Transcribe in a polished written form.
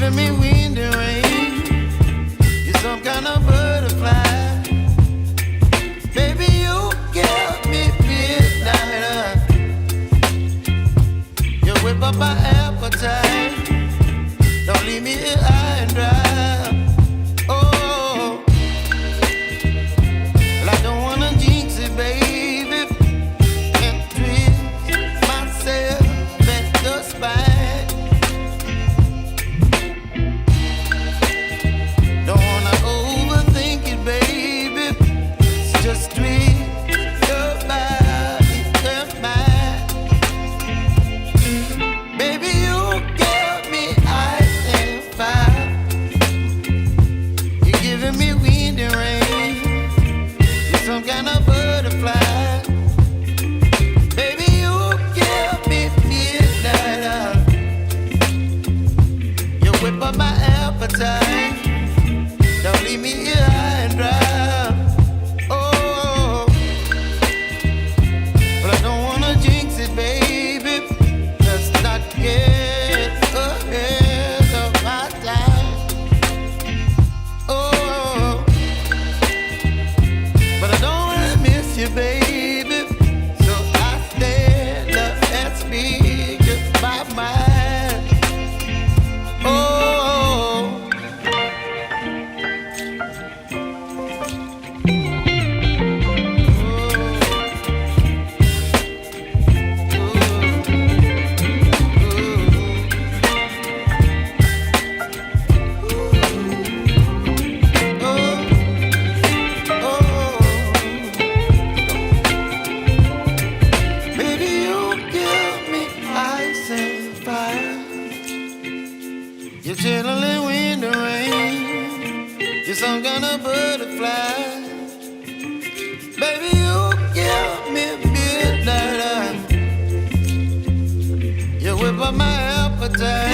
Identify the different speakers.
Speaker 1: giving me wind and rain. You're some kind of butterfly. Baby, you give me midnight. You whip up my appetite. Don't leave me here high and dry. Oh, well, I don't wanna jinx it, baby, and twist myself at the spine. Don't wanna overthink it, baby. It's just twist your body and mine. Baby, you give me ice and fire. You're giving me wind and rain. You're some kind of butterfly. Baby, you give me midnight. You whip up my appetite. Don't leave me here high and dry. Oh, but I don't wanna jinx it, baby. Let's not get ahead of my time. Oh, but I don't wanna miss you, baby. So I stand up and speak just my mind. Oh. Baby, you give me ice and fire. You're chilling wind and rain. You're some kind of butterfly. Baby, you give me midnight. You whip up my appetite.